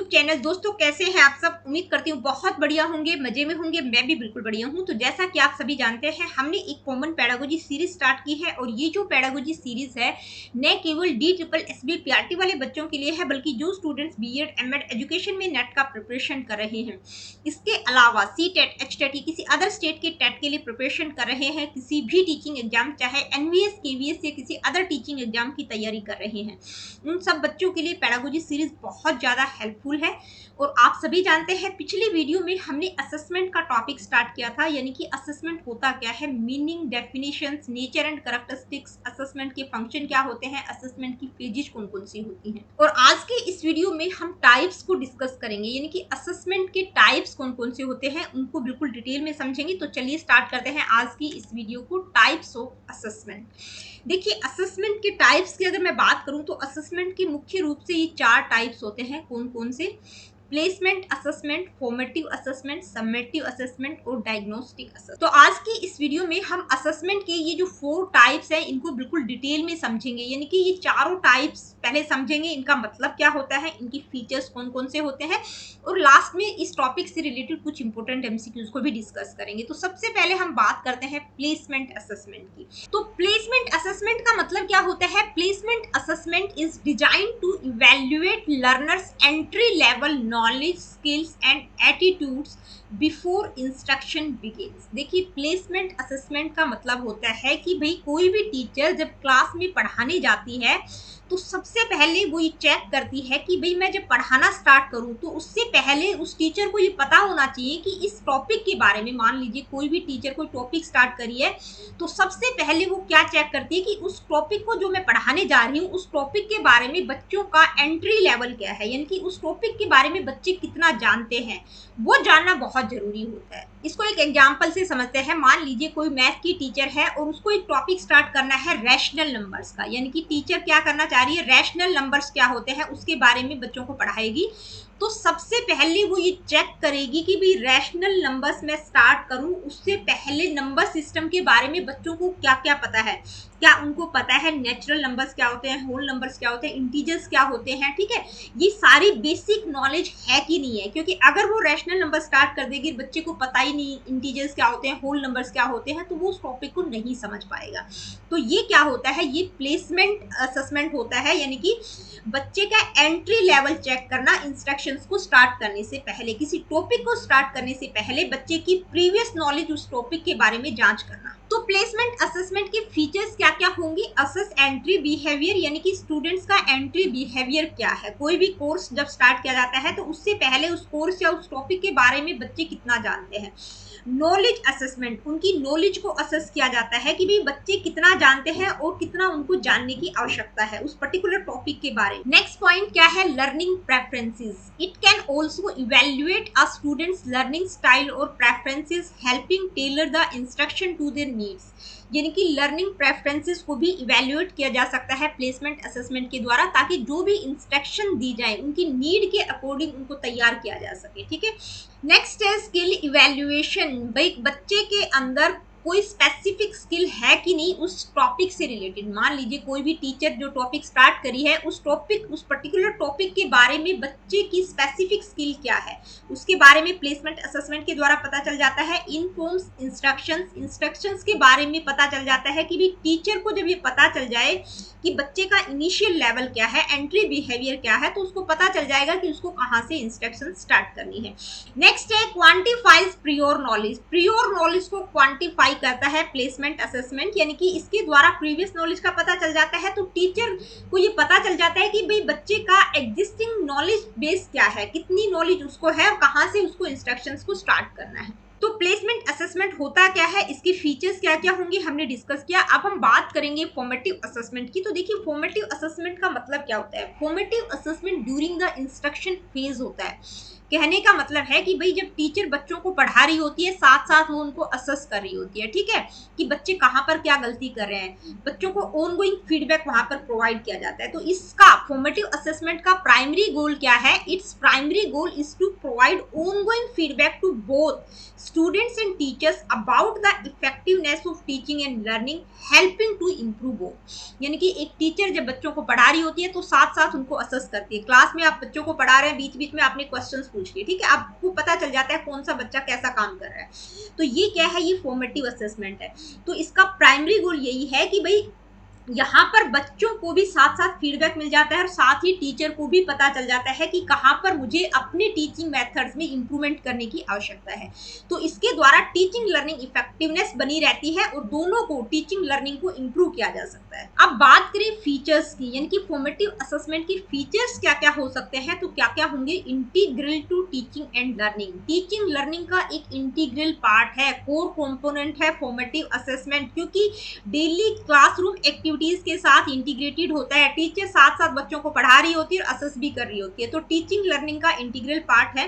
Channel. दोस्तों कैसे हैं आप सब? उम्मीद करती हूँ बहुत बढ़िया होंगे, मजे में होंगे। मैं भी बिल्कुल बढ़िया हूँ। तो जैसा कि आप सभी जानते हैं, हमने एक कॉमन पेडागोजी सीरीज स्टार्ट की है और ये जो पेडागोजी सीरीज है न केवल DSSB PRT वाले बच्चों के लिए है, बल्कि जो स्टूडेंट्स BEd MAd एजुकेशन में नेट का प्रिपरेशन कर रहे हैं, इसके अलावा CTET HTET किसी अदर स्टेट के टेट के लिए प्रिपरेशन कर रहे हैं, किसी भी टीचिंग एग्जाम चाहे NVS KVS या किसी अदर टीचिंग एग्जाम की तैयारी कर रहे हैं, उन सब बच्चों के लिए पेडागोजी सीरीज बहुत ज्यादा हेल्पफुल है। और आप सभी जानते हैं पिछली वीडियो में हमने असेसमेंट का टॉपिक स्टार्ट किया था, यानी कि असेसमेंट होता क्या है, meaning, definitions, nature and characteristics, assessment के फंक्शन क्या होते हैं, असेसमेंट की फेजेस कौन कौन सी होती हैं। और आज के इस वीडियो में हम टाइप्स को डिस्कस करेंगे, यानी कि असेसमेंट के टाइप्स कौन कौन से होते हैं उनको बिल्कुल डिटेल में समझेंगे। तो चलिए स्टार्ट करते हैं आज की इस वीडियो को, टाइप्स ऑफ असेसमेंट। देखिए, असेसमेंट के टाइप्स की अगर मैं बात करूं तो असेसमेंट के मुख्य रूप से ये 4 टाइप्स होते हैं। कौन कौन से? Placement assessment, formative assessment, summative assessment और डायग्नोस्टिक असेसमेंट। तो आज की इस वीडियो में हम असेसमेंट के ये जो 4 टाइप्स हैं इनको बिल्कुल डिटेल में समझेंगे, यानी कि ये चारों टाइप्स पहले समझेंगे, इनका मतलब क्या होता है, इनकी फीचर्स कौन कौन से होते हैं, और लास्ट में इस टॉपिक से रिलेटेड कुछ इंपॉर्टेंट MCQs को भी डिस्कस करेंगे। तो सबसे पहले हम बात करते हैं प्लेसमेंट असेसमेंट की। तो प्लेसमेंट असेसमेंट का मतलब क्या होता है? Placement assessment is design to evaluate learners entry level knowledge, skills and attitudes before instruction begins. देखिए, प्लेसमेंट असेसमेंट का मतलब होता है कि भाई कोई भी टीचर जब क्लास में पढ़ाने जाती है तो सबसे पहले वो ये चेक करती है कि भाई मैं जब पढ़ाना स्टार्ट करूं तो उससे पहले उस टीचर को ये पता होना चाहिए कि इस टॉपिक के बारे में, मान लीजिए कोई भी टीचर कोई टॉपिक स्टार्ट करी है तो सबसे पहले वो क्या चेक करती है कि उस टॉपिक को जो मैं पढ़ाने जा रही हूँ उस टॉपिक के बारे में बच्चों का एंट्री लेवल क्या है, यानी कि उस टॉपिक के बारे में बच्चे कितना जानते हैं, वो जानना बहुत जरूरी होता है। इसको एक एग्जांपल से समझते हैं। मान लीजिए कोई मैथ की टीचर है और उसको एक टॉपिक स्टार्ट करना है रैशनल नंबर्स का, यानी कि टीचर क्या करना चाह रही है, रैशनल नंबर्स क्या होते हैं उसके बारे में बच्चों को पढ़ाएगी। तो सबसे पहले वो ये चेक करेगी कि भाई रैशनल नंबर्स में स्टार्ट करूं उससे पहले नंबर सिस्टम के बारे में बच्चों को क्या क्या पता है, क्या उनको पता है नेचुरल नंबर्स क्या होते हैं, होल नंबर्स क्या होते हैं, इंटीजर्स क्या होते हैं, ठीक है, ये सारी बेसिक नॉलेज है कि नहीं है। क्योंकि अगर वो रैशनल नंबर स्टार्ट कर देगी, बच्चे को पता ही नहीं इंटीजर्स क्या होते हैं, होल नंबर्स क्या होते हैं, तो वो उस टॉपिक को नहीं समझ पाएगा। तो ये क्या होता है, ये प्लेसमेंट असेसमेंट होता है, यानी कि बच्चे का एंट्री लेवल चेक करना, इंस्ट्रक्शंस को स्टार्ट करने से पहले, किसी टॉपिक को स्टार्ट करने से पहले बच्चे की प्रीवियस नॉलेज उस टॉपिक के बारे में जांच करना। तो प्लेसमेंट असेसमेंट के फीचर्स क्या क्या होंगे? असेस एंट्री बिहेवियर, यानी कि स्टूडेंट्स का एंट्री बिहेवियर क्या है। कोई भी कोर्स जब स्टार्ट किया जाता है तो उससे पहले उस कोर्स या उस टॉपिक के बारे में बच्चे कितना जानते हैं। नॉलेज असेसमेंट, उनकी नॉलेज को असेस किया जाता है कि भाई बच्चे कितना जानते हैं और कितना उनको जानने की आवश्यकता है उस पर्टिकुलर टॉपिक के बारे में। नेक्स्ट पॉइंट क्या है? Learning preferences. It can also evaluate a students learning style और preferences, helping tailor the instruction to their needs. यानी कि लर्निंग प्रेफरेंसेस को भी इवेल्युएट किया जा सकता है प्लेसमेंट असेसमेंट के द्वारा, ताकि जो भी इंस्ट्रक्शन दी जाए उनकी नीड के अकॉर्डिंग उनको तैयार किया जा सके, ठीक है। नेक्स्ट है स्किल इवेल्युएशन। भाई बच्चे के अंदर कोई स्पेसिफिक स्किल है कि नहीं उस टॉपिक से रिलेटेड। मान लीजिए कोई भी टीचर जो टॉपिक स्टार्ट करी है उस टॉपिक, उस पर्टिकुलर टॉपिक के बारे में बच्चे की स्पेसिफिक स्किल क्या है, उसके बारे में प्लेसमेंट असेसमेंट के द्वारा पता चल जाता है। इनफॉर्म्स इंस्ट्रक्शंस, इंस्ट्रक्शंस के बारे में पता चल जाता है कि भी टीचर को जब ये पता चल जाए कि बच्चे का इनिशियल लेवल क्या है, एंट्री बिहेवियर क्या है, तो उसको पता चल जाएगा कि उसको कहाँ से इंस्ट्रक्शन स्टार्ट करनी है। नेक्स्ट है quantifies prior knowledge. Prior knowledge को क्वांटिफाई करता है प्लेसमेंट असेसमेंट, यानी कि इसके द्वारा प्रीवियस नॉलेज का पता चल जाता है। तो टीचर को ये पता चल जाता है कि भाई बच्चे का एग्जिस्टिंग नॉलेज बेस क्या है, कितनी नॉलेज उसको है और कहाँ से उसको इंस्ट्रक्शंस को स्टार्ट करना है। तो प्लेसमेंट असेसमेंट होता क्या है, इसके फीचर्स क्या क्या होंगे हमने डिस्कस किया। अब हम बात करेंगे फॉर्मेटिव असेसमेंट की। तो देखिए, फॉर्मेटिव असेसमेंट का मतलब क्या होता है? Formative assessment during the instruction phase होता है, कहने का मतलब है कि भाई जब टीचर बच्चों को पढ़ा रही होती है, साथ साथ वो उनको असेस कर रही होती है, ठीक है, कि बच्चे कहाँ पर क्या गलती कर रहे हैं, बच्चों को ऑनगोइंग फीडबैक वहां पर प्रोवाइड किया जाता है। तो इसका फॉर्मेटिव असेसमेंट का प्राइमरी गोल क्या है? Its primary goal is to provide ongoing feedback to both students and teachers about the effectiveness of teaching and learning, helping to improve both। यानी कि एक टीचर जब बच्चों को पढ़ा रही होती है तो साथ साथ उनको असेस करती है। क्लास में आप बच्चों को पढ़ा रहे हैं, बीच बीच में आपने क्वेश्चंस पूछ लिए, ठीक है, आपको पता चल जाता है कौन सा बच्चा कैसा काम कर रहा है। तो ये क्या है? ये फॉर्मेटिव असेसमेंट है। तो इसका प्राइमरी गोल यही है कि भाई यहाँ पर बच्चों को भी साथ साथ फीडबैक मिल जाता है और साथ ही टीचर को भी पता चल जाता है कि कहाँ पर मुझे अपने टीचिंग मेथड्स में इंप्रूवमेंट करने की आवश्यकता है। तो इसके द्वारा टीचिंग लर्निंग इफेक्टिवनेस बनी रहती है और दोनों को टीचिंग लर्निंग को इंप्रूव किया जा सकता है। अब बात करें फीचर्स की, यानी कि फॉर्मेटिव असेसमेंट के फीचर्स क्या क्या हो सकते हैं, तो क्या क्या होंगे? Integral to teaching and learning. Teaching learning का एक इंटीग्रल पार्ट है, कोर कंपोनेंट है फॉर्मेटिव असेसमेंट, क्योंकि डेली क्लासरूम एक्टिविटीज के साथ इंटीग्रेटेड होता है। टीचर साथ साथ बच्चों को पढ़ा रही होती है और असेस भी कर रही होती है। तो टीचिंग लर्निंग का इंटीग्रल पार्ट है।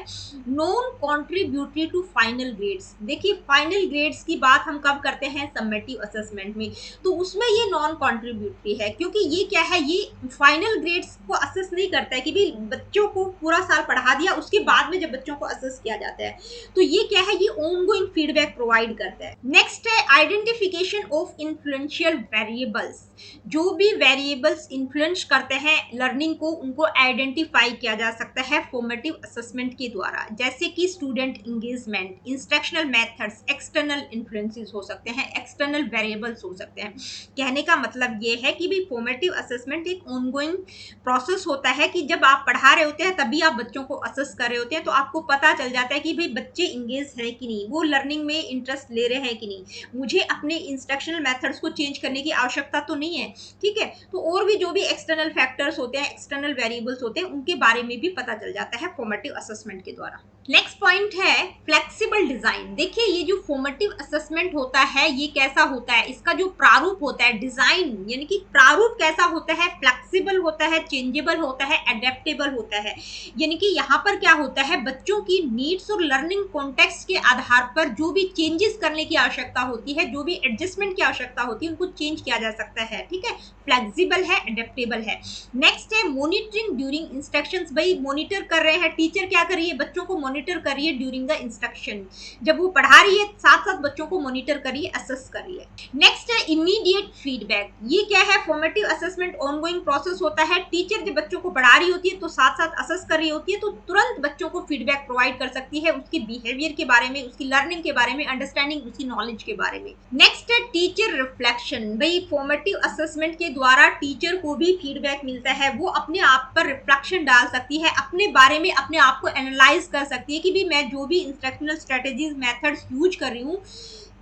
Non contributory to final grades. देखिए फाइनल ग्रेड्स की बात हम कब करते हैं? समेटिव असेसमेंट में। तो उसमें ये नॉन कॉन्ट्रीब्यूटरी है, क्योंकि ये क्या है? ये फाइनल ग्रेड्स को असेस नहीं करता है कि भाई बच्चों को पूरा साल पढ़ा दिया, उसके बाद में जब बच्चों को असेस किया जाता है तो ये क्या है? ये ऑनगोइंग फीडबैक प्रोवाइड करता है। नेक्स्ट है आइडेंटिफिकेशन ऑफ इन्फ्लुएंशियल वेरिएबल्स। जो भी वेरिएबल्स इन्फ्लुएंस करते हैं लर्निंग को, उनको आइडेंटिफाई किया जा सकता है फॉर्मेटिव असेसमेंट के द्वारा, जैसे कि student engagement, instructional methods, external influences हो सकते हैं, एक्सटर्नल वेरिएबल्स हो सकते हैं। कहने का मतलब ये है कि भी फॉर्मेटिव असेसमेंट एक ऑनगोइंग प्रोसेस होता है कि जब आप पढ़ा रहे होते हैं तभी आप बच्चों को असेस कर रहे होते हैं, तो आपको पता चल जाता है कि भाई बच्चे इंगेज है कि नहीं, वो लर्निंग में इंटरेस्ट ले रहे हैं कि नहीं, मुझे अपने इंस्ट्रक्शनल मेथड्स को चेंज करने की आवश्यकता तो नहीं है, ठीक है। तो और भी जो भी एक्सटर्नल फैक्टर्स होते हैं, एक्सटर्नल वेरिएबल्स होते हैं, उनके बारे में भी पता चल जाता है फॉर्मेटिव असेसमेंट के द्वारा। नेक्स्ट पॉइंट है फ्लेक्सिबल डिजाइन। देखिए ये जो फॉर्मेटिव असेसमेंट होता है ये कैसा होता है? इसका जो प्रारूप होता है, डिजाइन यानी कि प्रारूप कैसा होता है? फ्लेक्सिबल होता है, चेंजेबल होता है, एडेप्टेबल होता है। यानी कि यहाँ पर क्या होता है? बच्चों की नीड्स और लर्निंग कॉन्टेक्स्ट के आधार पर जो भी चेंजेस करने की आवश्यकता होती है, जो भी एडजस्टमेंट की आवश्यकता होती है, उनको चेंज किया जा सकता है, ठीक है। फ्लेक्सिबल है, एडेप्टेबल है। नेक्स्ट है मॉनिटरिंग ड्यूरिंग इंस्ट्रक्शंस। भाई मॉनिटर कर रहे हैं, टीचर क्या कर रही है? बच्चों को मॉनिटर कर रही है ड्यूरिंग द इंस्ट्रक्शन। जब वो पढ़ा रही है साथ साथ बच्चों को मॉनिटर कर रही है, असेस कर रही है। नेक्स्ट है इमीडिएट फीडबैक। ये क्या है? फॉर्मेटिव असेसमेंट ऑनगोइंग प्रोसेस होता है। टीचर जब बच्चों को पढ़ा रही होती है तो साथ साथ असेस कर रही होती है, तो तुरंत बच्चों को फीडबैक प्रोवाइड कर सकती है उसके बिहेवियर के बारे में, उसकी लर्निंग के बारे में, अंडरस्टैंडिंग उसकी नॉलेज के बारे में। नेक्स्ट है टीचर रिफ्लेक्शन। भाई फॉर्मेटिव असेसमेंट के द्वारा टीचर को भी फीडबैक मिलता है, वो अपने आप पर रिफ्लेक्शन डाल सकती है, अपने बारे में अपने आप को एनालाइज कर सकती है कि भी मैं जो भी इंस्ट्रक्शनल स्ट्रेटेजीज मेथड्स यूज कर रही हूँ,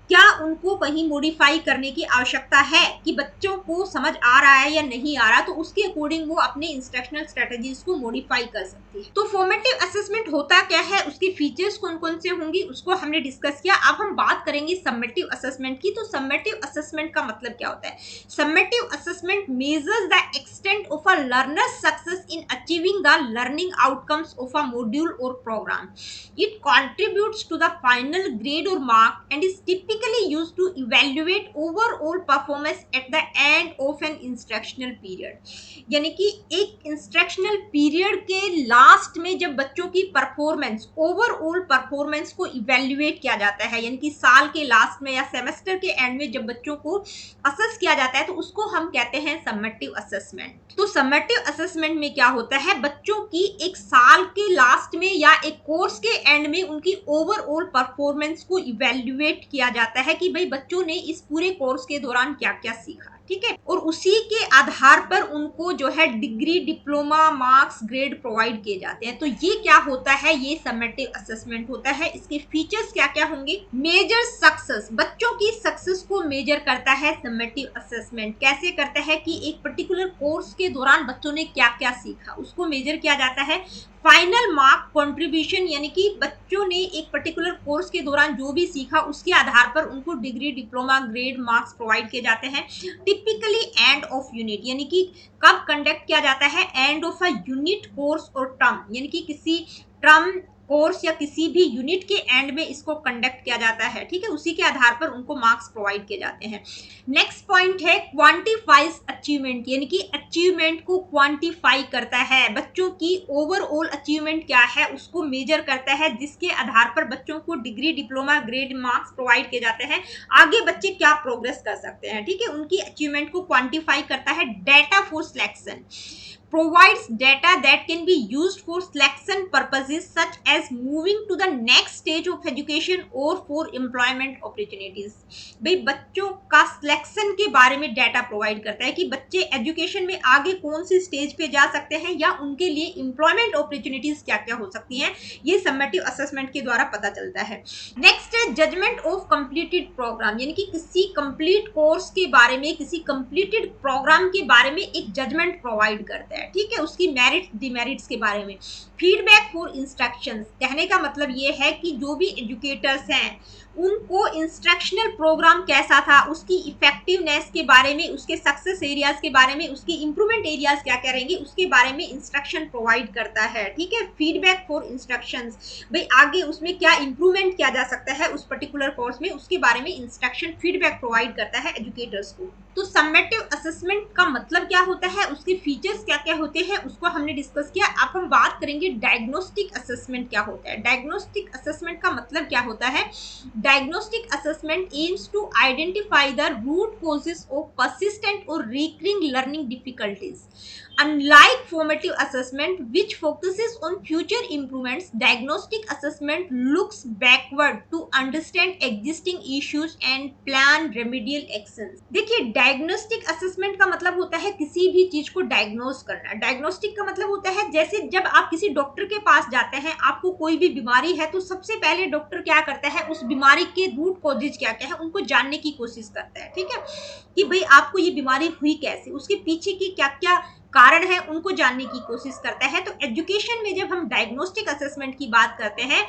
क्या उनको कहीं मॉडिफाई करने की आवश्यकता है, कि बच्चों को समझ आ रहा है या नहीं आ रहा, तो उसके अकॉर्डिंग वो अपने इंस्ट्रक्शनल स्ट्रेटेजीज को मॉडिफाई कर सकती है। तो फॉर्मेटिव असेसमेंट होता क्या है, उसके फीचर्स कौन कौन से होंगे उसको हमने डिस्कस किया। अब हम बात करेंगे समेटिव असेसमेंट की। तो समेटिव असेसमेंट का मतलब क्या होता है? Summative assessment measures the extent of a learners success in achieving the learning outcomes of a module और programme. It contributes to the final grade or mark and is typically used to evaluate overall performance at the end of an instructional period। यानी कि एक instructional period के last में जब बच्चों की performance, overall performance को इवेल्युएट किया जाता है, यानी कि साल के लास्ट में या सेमेस्टर के एंड में जब बच्चों को असेस किया जाता है, तो उसको हम कहते हैं समेटिव असेसमेंट। तो समेटिव असेसमेंट में क्या होता है? बच्चों की एक साल के लास्ट में या एक कोर्स के एंड में उनकी ओवरऑल परफॉर्मेंस को इवेल्युएट किया जाता है कि भाई बच्चों ने इस पूरे कोर्स के दौरान क्या क्या सीखा, ठीक है। और उसी के आधार पर उनको जो है degree, diploma, marks, grade provide किए जाते हैं। तो ये क्या होता है? ये समेटिव असेसमेंट होता है। इसके फीचर्स क्या क्या होंगे? मेजर सक्सेस, बच्चों की सक्सेस को मेजर करता है समेटिव असेसमेंट। कैसे करता है? कि एक पर्टिकुलर कोर्स के दौरान बच्चों ने क्या क्या सीखा उसको मेजर किया जाता है। फाइनल मार्क कंट्रीब्यूशन, यानी कि बच्चों ने एक पर्टिकुलर कोर्स के दौरान जो भी सीखा उसके आधार पर उनको degree, diploma, grade, marks provide किए जाते हैं। टिपिकली एंड ऑफ यूनिट, यानी कि कब कंडक्ट किया जाता है? End of a unit, course और टर्म, यानी कि किसी टर्म कोर्स या किसी भी यूनिट के एंड में इसको कंडक्ट किया जाता है, ठीक है। उसी के आधार पर उनको मार्क्स प्रोवाइड किए जाते हैं। नेक्स्ट पॉइंट है क्वांटिफाइज अचीवमेंट, यानी कि अचीवमेंट को क्वांटिफाई करता है। बच्चों की ओवरऑल अचीवमेंट क्या है उसको मेजर करता है, जिसके आधार पर बच्चों को degree, diploma, grade, marks provide किए जाते हैं। आगे बच्चे क्या प्रोग्रेस कर सकते हैं, ठीक है, उनकी अचीवमेंट को क्वांटिफाई करता है। Data for selection provides data that can be used for selection purposes such as moving to the next stage of education or for employment opportunities। भाई बच्चों का सिलेक्शन के बारे में डाटा प्रोवाइड करता है कि बच्चे एजुकेशन में आगे कौन सी स्टेज पे जा सकते हैं या उनके लिए एम्प्लॉयमेंट अपॉर्चुनिटीज क्या क्या हो सकती हैं, ये समेटिव असेसमेंट के द्वारा पता चलता है। नेक्स्ट है जजमेंट ऑफ कंप्लीटेड प्रोग्राम, यानी कि किसी कंप्लीट कोर्स के बारे में, किसी कंप्लीटेड प्रोग्राम के बारे में एक जजमेंट प्रोवाइड करता है, ठीक है, उसकी मेरिट डिमेरिट्स के बारे में। फीडबैक फॉर इंस्ट्रक्शंस, कहने का मतलब ये है कि जो भी एजुकेटर्स हैं उनको इंस्ट्रक्शनल प्रोग्राम कैसा था, उसकी इफेक्टिवनेस के बारे में, उसके सक्सेस एरियाज के बारे में, उसकी इंप्रूवमेंट एरियाज क्या क्या रहेंगे उसके बारे में इंस्ट्रक्शन प्रोवाइड करता है, ठीक है। फीडबैक फॉर इंस्ट्रक्शंस, भाई आगे उसमें क्या इंप्रूवमेंट किया जा सकता है उस पर्टिकुलर कोर्स में, उसके बारे में इंस्ट्रक्शन फीडबैक प्रोवाइड करता है एजुकेटर्स को। तो समेटिव असेसमेंट का मतलब क्या होता है, उसके फीचर्स क्या क्या होते हैं उसको हमने डिस्कस किया। अब हम बात करेंगे डायग्नोस्टिक असेसमेंट क्या होता है। डायग्नोस्टिक असेसमेंट का मतलब क्या होता है। Diagnostic assessment aims to identify the root causes of persistent or recurring learning difficulties. Unlike formative assessment, which focuses on future improvements, diagnostic assessment looks backward to understand existing issues and plan remedial actions. देखिए diagnostic assessment का मतलब होता है किसी भी चीज को diagnose करना। डायग्नोस्टिक का मतलब होता है जैसे जब आप किसी डॉक्टर के पास जाते हैं, आपको कोई भी बीमारी है तो सबसे पहले डॉक्टर क्या करता है, उस बीमारी के रूट कॉजेज क्या क्या है उनको जानने की कोशिश करता है, ठीक है, कि भाई आपको ये बीमारी हुई कैसे, उसके पीछे की क्या क्या कारण है उनको जानने की कोशिश करता है। तो एजुकेशन में जब हम डायग्नोस्टिक असेसमेंट की बात करते हैं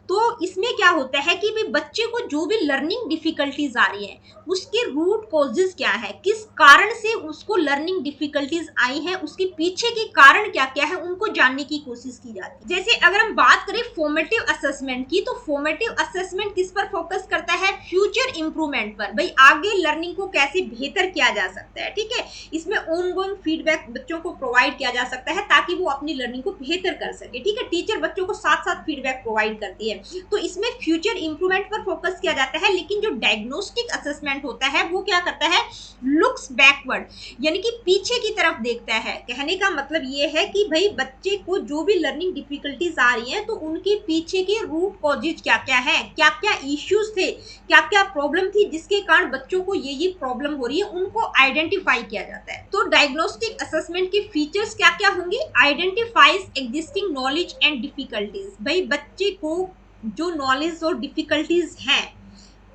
तो इसमें क्या होता है कि भाई बच्चे को जो भी लर्निंग डिफिकल्टीज आ रही है उसके रूट कॉजेज क्या है, किस कारण से उसको लर्निंग डिफिकल्टीज आई है, उसके पीछे के कारण क्या क्या है उनको जानने की कोशिश की जाती है। जैसे अगर हम बात करें फॉर्मेटिव असेसमेंट की, तो फॉर्मेटिव असेसमेंट किस पर फोकस करता है, फ्यूचर इंप्रूवमेंट पर, भाई आगे लर्निंग को कैसे बेहतर किया जा सकता है, ठीक है। इसमें ऑनगोइंग फीडबैक बच्चों को प्रोवाइड किया जा सकता है ताकि वो अपनी लर्निंग को बेहतर कर सके, ठीक है। टीचर बच्चों को साथ साथ फीडबैक प्रोवाइड करती है, तो इसमें फ्यूचर इंप्रूवमेंट पर फोकस किया जाता है। लेकिन जो डायग्नोस्टिक असेसमेंट होता है वो क्या करता है, लुक्स बैकवर्ड, यानी कि पीछे की तरफ देखता है। कहने का मतलब ये है कि भाई बच्चे को जो भी लर्निंग डिफिकल्टीज आ रही हैं तो उनके पीछे के रूट कॉजेज क्या क्या है, क्या क्या इश्यूज थे, क्या क्या प्रॉब्लम थी जिसके कारण बच्चों को ये प्रॉब्लम हो रही है, उनको आइडेंटिफाई किया जाता है। तो डायग्नोस्टिक असेसमेंट के फीचर्स क्या क्या होंगे, identifies existing knowledge and difficulties, भाई बच्चे को जो नॉलेज और डिफिकल्टीज हैं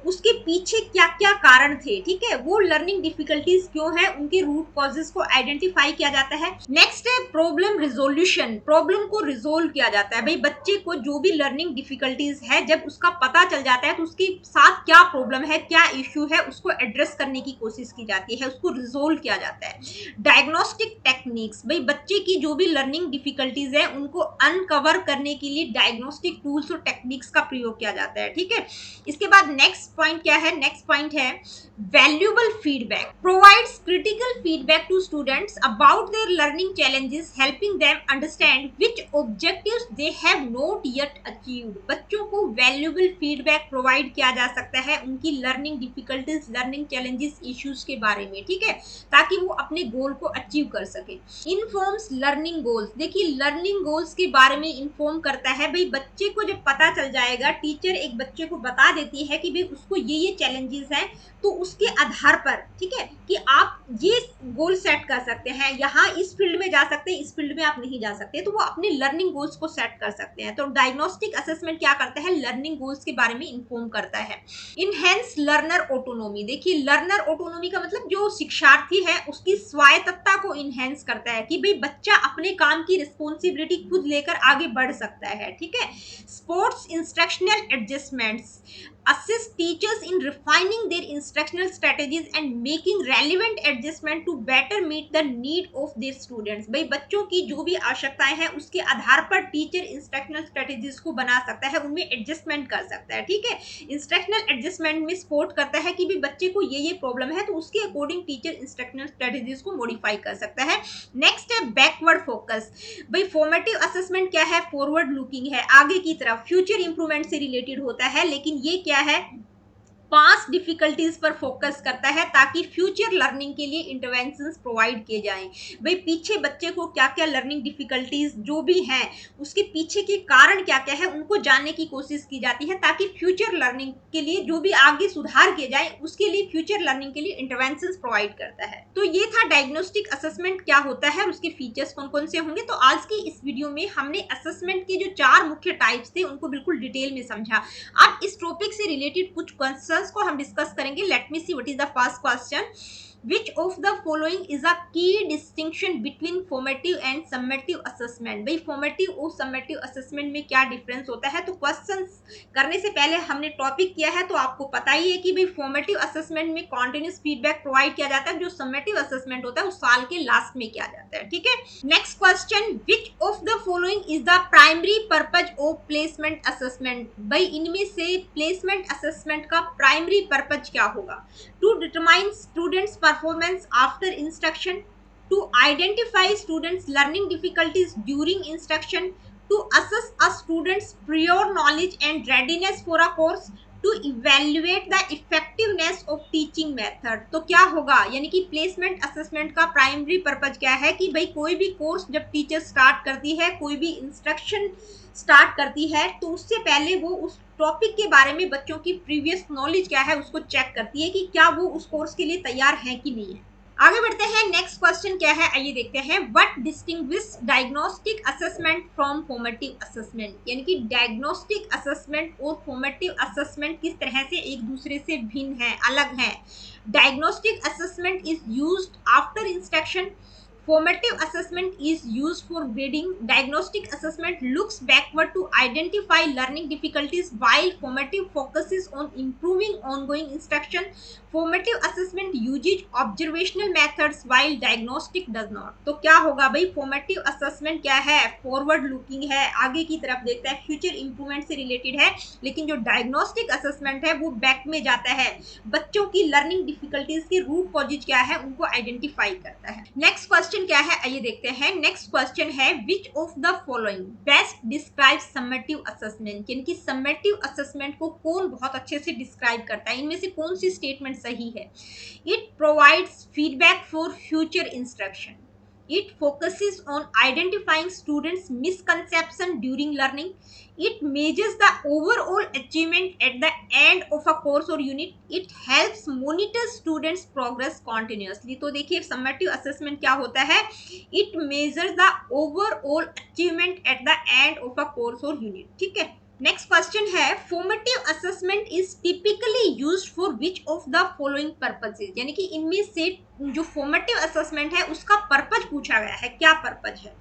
उसके पीछे क्या क्या कारण थे, ठीक है, वो लर्निंग डिफिकल्टीज क्यों है, उनके रूट कॉजेज को आइडेंटिफाई किया जाता है। नेक्स्ट है प्रॉब्लम रिजोल्यूशन, प्रॉब्लम को रिजोल्व किया जाता है। भाई बच्चे को जो भी लर्निंग डिफिकल्टीज है जब उसका पता चल जाता है तो उसके साथ क्या प्रॉब्लम है, क्या इश्यू है, उसको एड्रेस करने की कोशिश की जाती है, उसको रिजोल्व किया जाता है। डायग्नोस्टिक टेक्निक्स, भाई बच्चे की जो भी लर्निंग डिफिकल्टीज है उनको अनकवर करने के लिए डायग्नोस्टिक टूल्स और टेक्निक्स का प्रयोग किया जाता है, ठीक है। इसके बाद नेक्स्ट पॉइंट क्या है, नेक्स्ट पॉइंट है valuable feedback, provides critical feedback to students about their learning challenges, helping them understand which objectives they have not yet achieved. बच्चों को वैल्यूएबल फीडबैक प्रोवाइड किया जा सकता है उनकी learning difficulties, learning challenges, issues के बारे में, ठीक है, ताकि वो अपने गोल को अचीव कर सके। इन्फॉर्म्स लर्निंग गोल्स, देखिए लर्निंग गोल्स के बारे में इन्फॉर्म करता है। भाई बच्चे को जब पता चल जाएगा, टीचर एक बच्चे को बता देती है कि भाई उसको ये चैलेंजेस हैं, तो उसके आधार पर, ठीक है, कि आप ये गोल सेट कर सकते हैं, यहाँ इस फील्ड में जा सकते हैं, इस फील्ड में आप नहीं जा सकते, तो वो अपने लर्निंग गोल्स को सेट कर सकते हैं। तो डायग्नोस्टिक असेसमेंट क्या करता है, लर्निंग गोल्स के बारे में इन्फॉर्म करता है। इनहेंस लर्नर ऑटोनोमी, देखिए लर्नर ऑटोनोमी का मतलब जो शिक्षार्थी है उसकी स्वायत्तता को इनहेंस करता है कि भाई बच्चा अपने काम की रिस्पॉन्सिबिलिटी खुद लेकर आगे बढ़ सकता है, ठीक है। Sports instructional adjustments, assist teachers in refining their instructional strategies and making relevant adjustment to better meet the need of their students। भाई बच्चों की जो भी आवश्यकताएं हैं उसके आधार पर टीचर इंस्ट्रक्शनल स्ट्रेटेजीज को बना सकता है, उनमें एडजस्टमेंट कर सकता है। ठीक है, इंस्ट्रक्शनल एडजस्टमेंट में सपोर्ट करता है कि भी बच्चे को ये प्रॉब्लम है तो उसके अकॉर्डिंग टीचर इंस्ट्रक्शनल स्ट्रेटेजीज को मॉडिफाई कर सकता है। नेक्स्ट है बैकवर्ड फोकस। भाई फॉर्मेटिव असेसमेंट क्या है? फॉरवर्ड लुकिंग है, आगे की तरफ फ्यूचर इंप्रूवमेंट से रिलेटेड होता है, लेकिन ये क्या है? पास्ट डिफिकल्टीज पर फोकस करता है ताकि फ्यूचर लर्निंग के लिए इंटरवेंशंस प्रोवाइड किए जाएं। भाई पीछे बच्चे को क्या क्या लर्निंग डिफिकल्टीज जो भी हैं उसके पीछे के कारण क्या क्या है उनको जानने की कोशिश की जाती है ताकि फ्यूचर लर्निंग के लिए जो भी आगे सुधार किए जाए उसके लिए फ्यूचर लर्निंग के लिए इंटरवेंशंस प्रोवाइड करता है। तो ये था डायग्नोस्टिक असेसमेंट क्या होता है और उसके फीचर्स कौन कौन से होंगे। तो आज की इस वीडियो में हमने असेसमेंट के जो 4 मुख्य टाइप्स थे उनको बिल्कुल डिटेल में समझा। अब इस टॉपिक से रिलेटेड कुछ क्वेश्चन को हम डिस्कस करेंगे। Let me see what is the first question. Which of the following is a key distinction between formative and summative assessment? भाई formative और summative assessment में क्या डिफरेंस होता है? तो क्वेश्चंस करने से पहले हमने टॉपिक किया है तो आपको पता ही है कि भाई formative assessment में कॉन्टिन्यूस फीडबैक प्रोवाइड किया जाता है, जो summative assessment होता है वो साल के लास्ट में किया जाता है। ठीक है, next question, which of the following is the primary purpose of placement assessment? भाई इनमें से प्लेसमेंट असेसमेंट का प्राइमरी पर्पज क्या होगा? To determine students' performance after instruction, to identify students' learning difficulties during instruction, to assess a student's prior knowledge and readiness for a course, to evaluate the effectiveness of teaching method। तो क्या होगा? यानी कि placement assessment का primary purpose क्या है कि भाई कोई भी कोर्स जब टीचर स्टार्ट करती है, कोई भी इंस्ट्रक्शन स्टार्ट करती है तो उससे पहले वो उस टॉपिक के बारे में बच्चों की प्रीवियस नॉलेज क्या है उसको चेक करती है कि क्या वो उस कोर्स के लिए तैयार है कि नहीं है। आगे बढ़ते हैं, नेक्स्ट क्वेश्चन क्या है आइए देखते हैं। What distinguish diagnostic assessment from formative assessment? यानी कि डायग्नोस्टिक असेसमेंट और फॉर्मेटिव असेसमेंट किस तरह से एक दूसरे से भिन्न है, अलग है। Diagnostic assessment is used after instruction, formative assessment is used for grading, diagnostic assessment looks backward to identify learning difficulties while formative focuses on improving ongoing instruction, formative assessment uses observational methods while diagnostic does not। तो क्या होगा भाई? formative assessment क्या है? Forward looking है, आगे की तरफ देखता है, फ्यूचर इंप्रूवमेंट से रिलेटेड है, लेकिन जो डायग्नोस्टिक असेसमेंट है वो बैक में जाता है, बच्चों की लर्निंग डिफिकल्टीज के रूट कॉजेज क्या है उनको आइडेंटिफाई करता है। नेक्स्ट क्वेश्चन क्या है आइए देखते हैं। नेक्स्ट क्वेश्चन है which of the following best describe summative assessment? यानी कि समेटिव असेसमेंट को कौन बहुत अच्छे से डिस्क्राइब करता है, इनमें से कौन सी स्टेटमेंट सही है? It provides feedback for future instruction, it focuses on identifying students' misconception during learning, it measures the overall achievement at the end of a course or unit, it helps monitor students' progress continuously। तो देखिए summative assessment क्या होता है? it measures the overall achievement at the end of a course or unit। ठीक है, next question है formative assessment is typically used for which of the following purposes? यानी कि इनमें से जो फॉर्मेटिव असेसमेंट है उसका पर्पज पूछा गया है, क्या पर्पज है?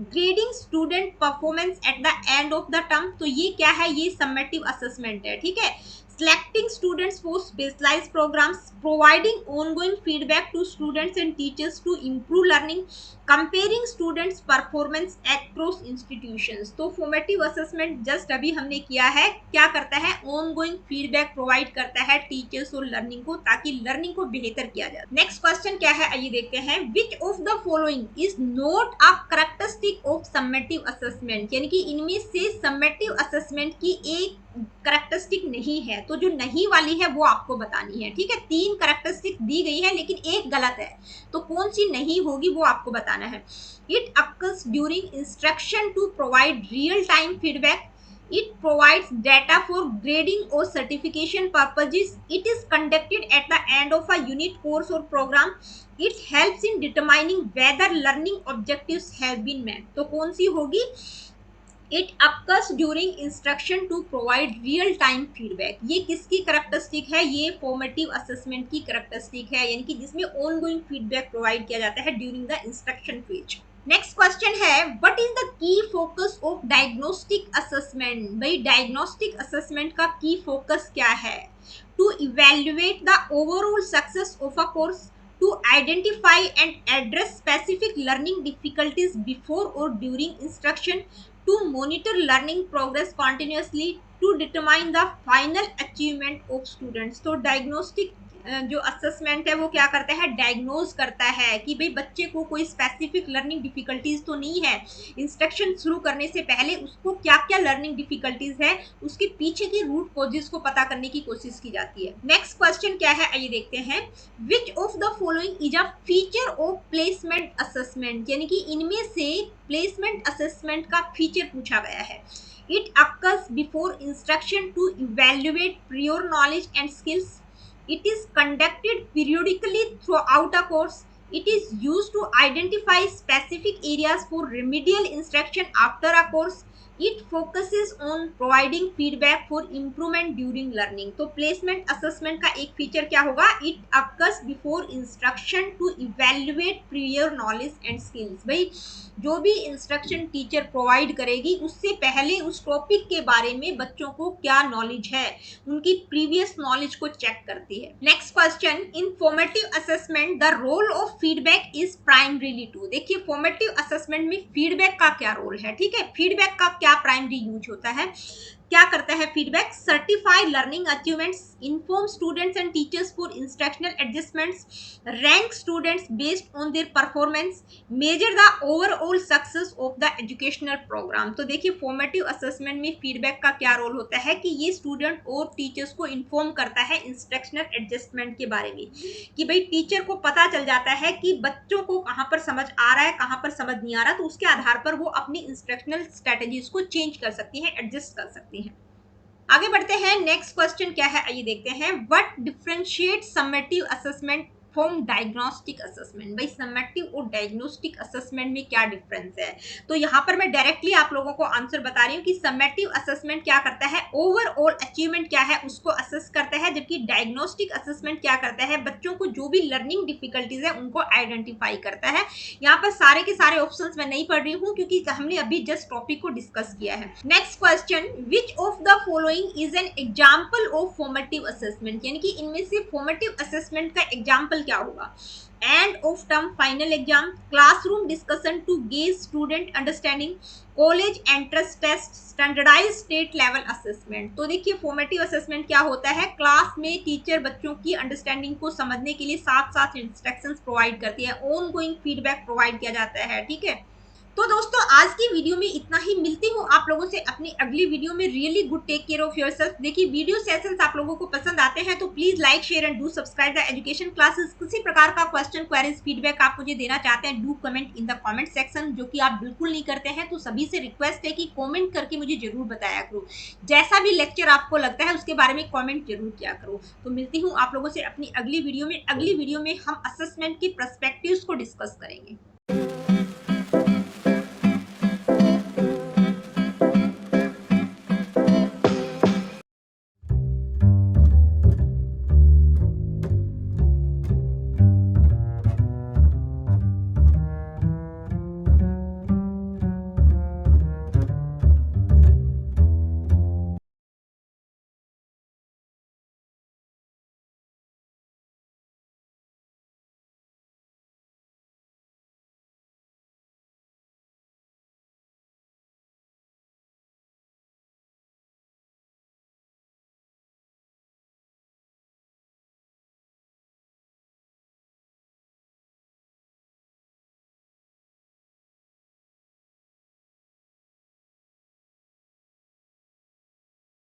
Grading student performance at the end of the term, तो ये क्या है? ये समेटिव असेसमेंट है। ठीक है, selecting students for specialized programs, providing ongoing feedback to students and teachers to improve learning, comparing students performance across institutions। तो formative assessment just अभी हमने किया है, क्या करता है? ongoing feedback प्रोवाइड करता है टीचर्स और लर्निंग को ताकि लर्निंग को बेहतर किया जाए। नेक्स्ट क्वेश्चन क्या है आइए देखते हैं। Which of the following is not a characteristic of summative assessment? यानी कि इनमें से समेटिव असेसमेंट की एक कैरेक्टरिस्टिक नहीं है, तो जो नहीं वाली है वो आपको बतानी है। ठीक है, 3 कैरेक्टरिस्टिक दी गई है लेकिन एक गलत है, तो कौन सी नहीं होगी वो आपको बताना है। It occurs during instruction to provide real time feedback, it provides data for grading or certification purposes, it is conducted at the end of a unit, course or program, it helps in determining whether learning objectives have been met। तो कौन सी होगी? It occurs during instruction to provide real time feedback. ये किसकी characteristic है? ये formative assessment की characteristic है, यानी कि जिसमें ऑनगोइंग फीडबैक प्रोवाइड किया जाता है during the instruction phase. Next question है, what is the key focus of diagnostic assessment. भाई डायग्नोस्टिक असेसमेंट का की फोकस क्या है? To evaluate the overall success of a course, to identify and address specific learning difficulties before और during instruction, to monitor learning progress continuously, to determine the final achievement of students. तो diagnostic जो assessment है वो क्या करता है, diagnose करता है कि भाई बच्चे को कोई स्पेसिफिक लर्निंग डिफिकल्टीज तो नहीं है, इंस्ट्रक्शन शुरू करने से पहले उसको क्या क्या लर्निंग डिफिकल्टीज है उसके पीछे की रूट कॉजेज को पता करने की कोशिश की जाती है। नेक्स्ट क्वेश्चन क्या है आइए देखते हैं, which of the following is a feature of placement assessment, यानी कि इनमें से प्लेसमेंट असेसमेंट का फीचर पूछा गया है। It occurs before instruction to evaluate prior knowledge and skills. It is conducted periodically throughout a course. It is used to identify specific areas for remedial instruction after a course. It focuses on providing feedback for improvement during learning. तो placement assessment का एक feature क्या होगा, it occurs before instruction to evaluate prior knowledge and skills. भाई जो भी instruction teacher provide करेगी उससे पहले उस टॉपिक के बारे में बच्चों को क्या नॉलेज है, उनकी प्रीवियस नॉलेज को चेक करती है। Next question, in formative assessment the role of feedback is primarily to. देखिए फॉर्मेटिव असेसमेंट में फीडबैक का क्या रोल है, ठीक है, फीडबैक का क्या प्राइमरी यूज होता है, क्या करता है feedback, certify learning achievements, inform students and teachers for instructional adjustments, rank students based on their performance, measure the overall success of the educational program. तो देखिए फॉर्मेटिव असेसमेंट में फीडबैक का क्या रोल होता है कि ये स्टूडेंट और टीचर्स को इन्फॉर्म करता है इंस्ट्रक्शनल एडजस्टमेंट के बारे में, कि भाई टीचर को पता चल जाता है कि बच्चों को कहाँ पर समझ आ रहा है कहाँ पर समझ नहीं आ रहा, तो उसके आधार पर वो अपनी इंस्ट्रक्शनल स्ट्रेटेजीज को चेंज कर सकती है, एडजस्ट कर सकती है। आगे बढ़ते हैं, नेक्स्ट क्वेश्चन क्या है आइए देखते हैं, what differentiate summative assessment from diagnostic assessment. भाई समेटिव और डायग्नोस्टिक असेसमेंट में क्या डिफरेंस है, तो यहाँ पर मैं डायरेक्टली आप लोगों को आंसर बता रही हूँ कि समेटिव असेसमेंट क्या करता है, ओवरऑल अचीवमेंट क्या है उसको असेस करता है, जबकि डायग्नोस्टिक असेसमेंट क्या करता है, बच्चों को जो भी लर्निंग डिफिकल्टीज है उनको आइडेंटिफाई करता है। यहाँ पर सारे के सारे ऑप्शंस मैं नहीं पढ़ रही हूँ क्योंकि हमने अभी जस्ट टॉपिक को डिस्कस किया है। Next question, which of the following is an example of formative assessment, यानी कि इनमें से फॉर्मेटिव असेसमेंट का एग्जाम्पल क्या होगा, end of term final exam, classroom discussion to gauge student understanding, college entrance test, standardised state level assessment. तो देखिए formative assessment क्या होता है, क्लास में टीचर बच्चों की अंडरस्टैंडिंग को समझने के लिए साथ साथ इंस्ट्रक्शंस प्रोवाइड करती है, ऑन गोइंग फीडबैक प्रोवाइड किया जाता है, ठीक है। तो दोस्तों आज की वीडियो में इतना ही, मिलती हूँ आप लोगों से अपनी अगली वीडियो में। Really good, take care of yourself. देखिए वीडियो सेशंस आप लोगों को पसंद आते हैं तो please like share and do subscribe the education classes. किसी प्रकार का क्वेश्चन क्वेरीज फीडबैक आप मुझे देना चाहते हैं, do comment in the comment section, जो कि आप बिल्कुल नहीं करते हैं, तो सभी से रिक्वेस्ट है कि कॉमेंट करके मुझे जरूर बताया करो, जैसा भी लेक्चर आपको लगता है उसके बारे में कॉमेंट जरूर किया करो। तो मिलती हूँ आप लोगों से अपनी अगली वीडियो में। अगली वीडियो में हम असेसमेंट की पर्सपेक्टिव्स को डिस्कस करेंगे।